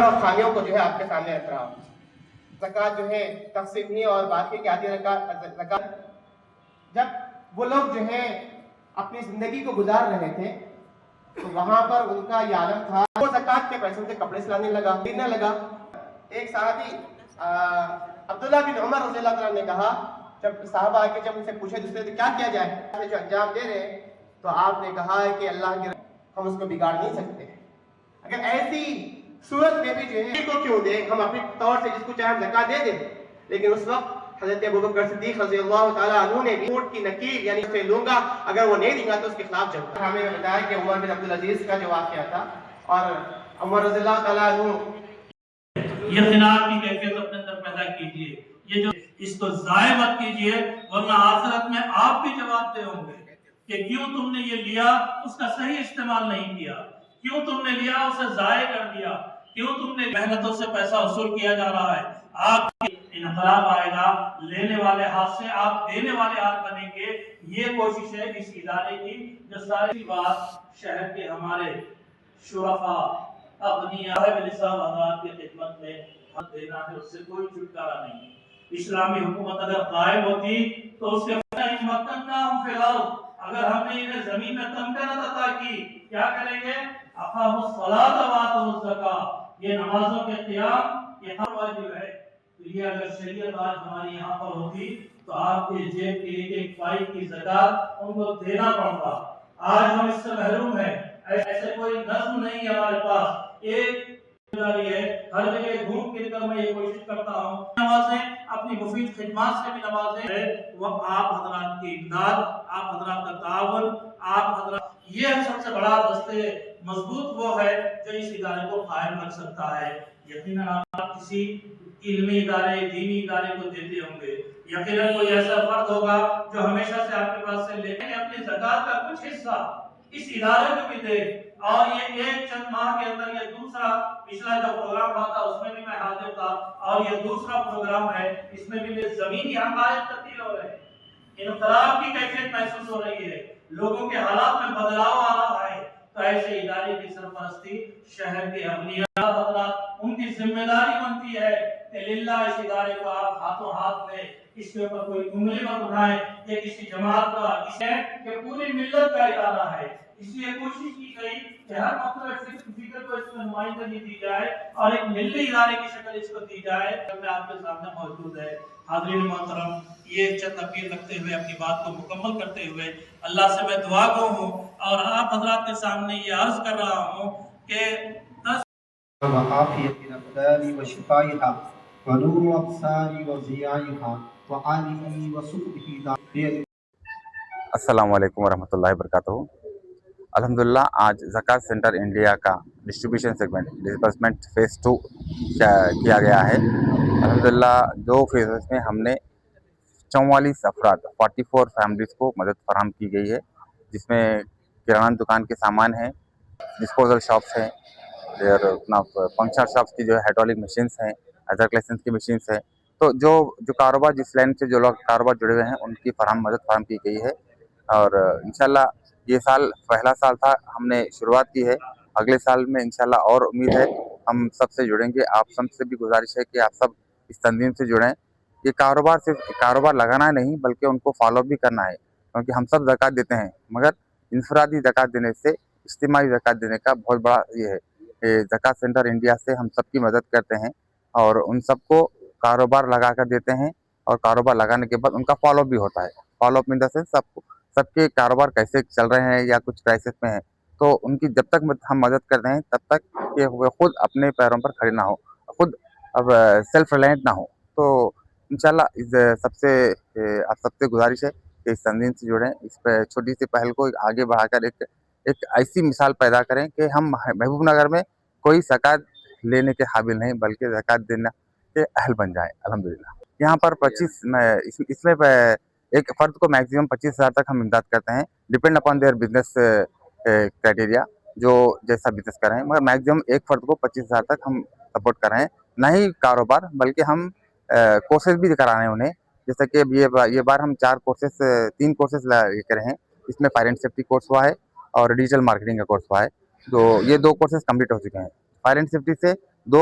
اور خامیوں کو جو ہے آپ کے سامنے رکھ رہا ہوں۔ زکوٰۃ جو ہے تقسیم ہی اور باقی کی آدھی زکوٰۃ، جب وہ لوگ جو ہے اپنی زندگی کو گزار رہے تھے تو وہاں پر ان کا یہ عالم تھا، وہ زکوٰۃ کے پیسوں سے کپڑے سلانے لگا، خریدنے لگا۔ ایک صحابی عبداللہ بن عمر رضی اللہ عنہ نے کہا، جب صحابہ آ کے جب ان سے پوچھے دوسرے سے کیا کیا جائے، جو انجام دے رہے ہیں، تو آپ نے کہا ہے کہ اللہ کے ہم اس کو بگاڑ نہیں سکتے۔ اگر ایسی صورت میں بھی جو ہے کو کیوں دیں، ہم اپنے طور سے جس کو چاہے ہم زکوٰۃ دے دیں، لیکن اس وقت حضرت ابوبکر صدیق رضی اللہ تعالیٰ عنہ نے بھی اونٹ کی نکیر یعنی اسے لوں گا، اگر وہ نہیں دیں گا تو اس کے خلاف جنگ کروں گا۔ ہمیں بتایا کہ عمر بن عبدالعزیز کا جو واقعہ تھا، اور عمر رضی اللہ تعالیٰ عنہ یہ خلاف کی کیفیت اپنے اندر پیدا کیجئے، یہ جو اس کو ضائع مت کیجئے، ورنہ آخرت میں آپ بھی جواب دے ہوں گے کہ کیوں تم نے یہ لیا، اس کا صحیح استعمال نہیں کیا، کیوں تم نے لیا اسے ضائع کر دیا، کیوں تم نے محنتوں سے پیسہ وصول کیا جا رہا ہے۔ آپ انقلاب آئے گا، لینے والے ہاتھ سے آپ دینے والے ہاتھ بنیں گے۔ یہ کوشش ہے اس ادارے کی، جو ساری بات شہر کے ہمارے شرفاء اغنیاء بلسان حضرات کی خدمت میں حق دینا ہے، اس سے کوئی چھٹکارا نہیں۔ اسلامی حکومت اگر قائم ہوتی تو اس کے مکنناہم فی الارض، اگر ہم نے انہیں زمین میں تمکنت عطا کی، کیا کریں گے؟ اقاموا الصلاۃ وآتوا الزکاۃ، یہ نمازوں کے قیام یہ ہر واجب ہے۔ تو یہ اگر شریعت آج ہماری یہاں پر ہوتی تو آپ کے جیب کی ایک ایک پائی کی زکات ان کو دینا پڑتا۔ آج ہم اس سے محروم ہیں، ایسے کوئی نظم نہیں ہے ہمارے پاس۔ ایک ذمہ داری ہے، ہر جگہ گھوم پھر کر میں یہ کوشش کرتا ہوں نوازیں اپنی مفید خدمات سے بھی نوازیں، وہ آپ حضرات کی امداد، آپ حضرات کا تعاون، آپ حضرات، یہ سب سے بڑا دستے مضبوط وہ ہے جو اس ادارے کو قائم رکھ سکتا ہے۔ یقیناً آپ کسی علمی ادارے، دینی ادارے کو دیتے ہوں گے، یقیناً کوئی ایسا فرد ہوگا جو ہمیشہ سے آپ کے پاس سے لے کے اپنی زکات کا کچھ حصہ اس ادارے کو بھی دے، اور یہ ایک چند ماہ کے اندر یہ دوسرا، پچھلا جو پروگرام ہوا تھا اس میں بھی میں حاضر تھا، اور یہ دوسرا پروگرام ہے، اس میں بھی زمینی حقائق تبدیل ہو رہے ہیں، انقلاب کی کیفیت محسوس ہو رہی ہے، لوگوں کے حالات میں بدلاؤ آ رہا ہے۔ تو ایسے ادارے کی سرپرستی شہر کے اغنیاء حضرات، ان کی ذمہ داری بنتی ہے کہ للہ اس ادارے کو آپ ہاتھوں ہاتھ لیں، اس کے اوپر کوئی انگلی مت اٹھائیں، یہ کسی جماعت کا اس ہے کہ پوری ملت کا ادارہ ہے۔ اس لیے کوشش کی گئی کہ ہر مختلف فکر کو اس میں نمائندگی دی جائے اور ایک ملی ادارے کی شکل اس کو دی جائے۔ میں آپ کے سامنے موجود ہے حاضرین محترم، یہ چند اپیل رکھتے ہوئے اپنی بات کو مکمل کرتے ہوئے اللہ سے میں دعا گو ہوں اور آپ حضرات کے سامنے یہ عرض کر رہا ہوں کہ وعافیت الابدان وشفائها ونور ابصار وضیائها وآلہ وصحبہ دار۔ السلام علیکم ورحمۃ اللہ وبرکاتہ۔ الحمدللہ آج زکوٰۃ سینٹر انڈیا کا ڈسٹریبیوشن سیگمنٹ ڈسبرسمنٹ فیز 2 کیا گیا ہے۔ الحمدللہ 2 فیزز میں ہم نے 44 افراد 44 فیملیز کو مدد فراہم کی گئی ہے، جس میں کرانہ دکان کے سامان ہیں، ڈسپوزل شاپس ہیں، اور اپنا فنکشنل شاپس کی جو ہائیڈرولک مشینس ہیں، ادرک لائسنس کی مشینس ہیں۔ تو جو کاروبار جس لائن سے جو لوگ کاروبار جڑے ہوئے ہیں ان کی مدد فراہم کی گئی ہے، اور انشاءاللہ یہ سال پہلا سال تھا، ہم نے شروعات کی ہے، اگلے سال میں انشاءاللہ اور امید ہے ہم سب سے جڑیں گے۔ آپ سب سے بھی گزارش ہے کہ آپ سب اس تنظیم سے جڑیں۔ یہ کاروبار صرف کاروبار لگانا نہیں بلکہ ان کو فالو بھی کرنا ہے، کیونکہ ہم سب زکوٰۃ دیتے ہیں، مگر انفرادی زکوٰۃ دینے سے اجتماعی زکوٰۃ دینے کا بہت بڑا یہ ہے کہ زکوٰۃ سینٹر انڈیا سے ہم سب کی مدد کرتے ہیں اور ان سب کو کاروبار لگا کر دیتے ہیں، اور کاروبار لگانے کے بعد ان کا فالو بھی ہوتا ہے۔ Follow up in the sense سب کے کاروبار کیسے چل رہے ہیں یا کچھ کرائسس میں ہیں، تو ان کی جب تک ہم مدد کرتے ہیں تب تک کہ وہ خود اپنے پیروں پر کھڑے نہ ہو، خود اب سیلف ریلائنٹ نہ ہو۔ تو انشاءاللہ آپ سب سے گزارش ہے کہ اس تنظیم سے جڑیں، اس پہ چھوٹی سی پہل کو آگے بڑھا کر ایک ایسی مثال پیدا کریں کہ ہم محبوب نگر میں کوئی زکوٰۃ لینے کے قابل نہیں بلکہ زکوٰۃ دینے کے اہل بن جائیں۔ الحمدللہ یہاں پر اس میں ایک فرد کو میکسیمم 25,000 تک ہم امداد کرتے ہیں، depend upon their business criteria, جو جیسا بزنس کر رہے ہیں، مگر میکسیمم ایک فرد کو 25,000 تک ہم سپورٹ کر رہے ہیں، نہ ہی کاروبار بلکہ ہم کورسز بھی کرا رہے ہیں انہیں، جیسا کہ یہ بار ہم 3 کورسز لے کر ہیں، اس میں فائر اینڈ سیفٹی کورس ہوا ہے اور ڈیجیٹل مارکیٹنگ کا کورس ہوا ہے، تو یہ 2 کورسز کمپلیٹ ہو چکے ہیں۔ فائر اینڈ سیفٹی سے 2